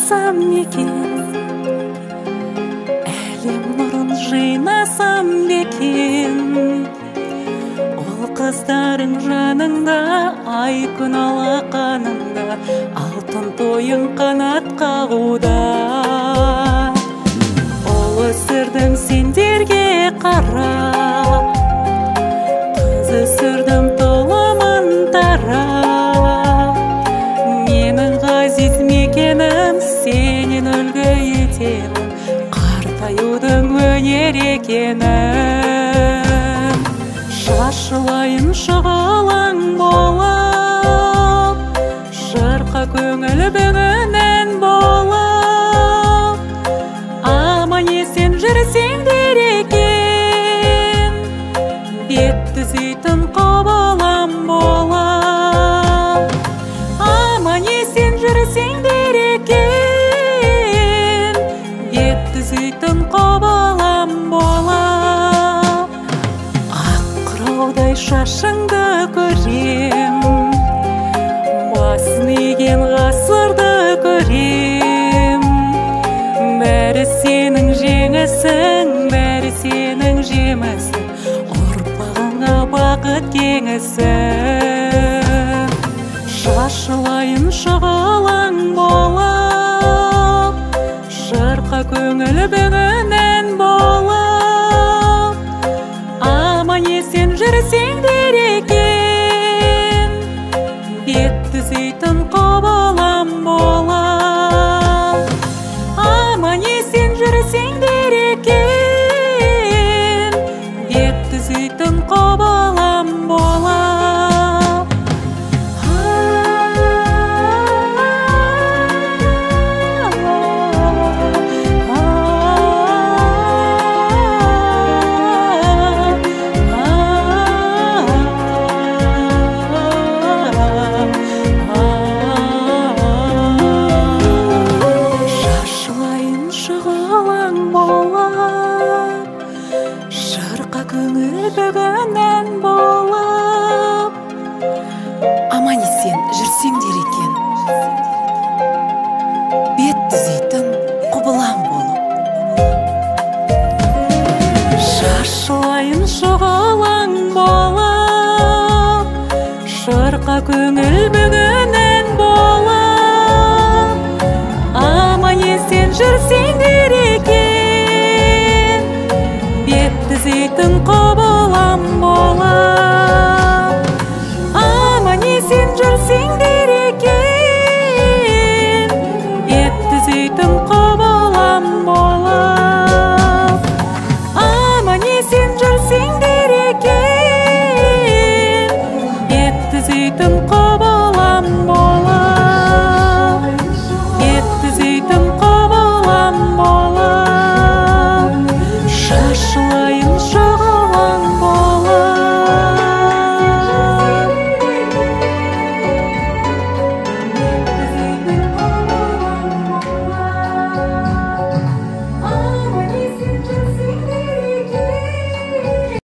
жыйнасам экен, әлем нұрын жыйнасам бекен. Ол қыздарың жаныңда, ай күн алақаныңда, алтын тойың қанат қағуда. Ол өсірдім сендерге қарап, қыз өсірдім толымын тарап. Менің ғазиз мекенім, сенен үлгі етемін, қартаюдың өнер екенін. Шашылайын шұғылаң болып, шырқа көңіл бүгінен болып. Аман есен жүрсеңдер екен, бет түзейтін құбылам болып. Аман есен жүрсеңдер екен, бет түзейтін құбылам болып. Ақ шашыңды көрем, басын иген ғасырды көрем. Бәрі сенің жеңісің, бәрі сенің жемісің, ұрпағыңа бақыт кеңісің. Шашылайын шұғылаң болып, шырқа көңіл бүгінен болып. Аман есен жүрсеңдер екен, бет түзейтін құбылам болып. Аман есен жүрсеңдер екен, бет түзейтін құбылам болып. Шырқа көңіл бүгінен болып. Аман есен жүрсеңдер екен, бет түзейтін құбылам болып. Шашылайын шұғылаң болып, шырқа көңіл бүгінен болып. Аман есен жүрсеңдер екен, бет түзейтін құбылам болып. Аман есен жүрсеңдер екен, бет түзейтін құбылам болып. Аман есен жүрсеңдер екен, бет түзейтін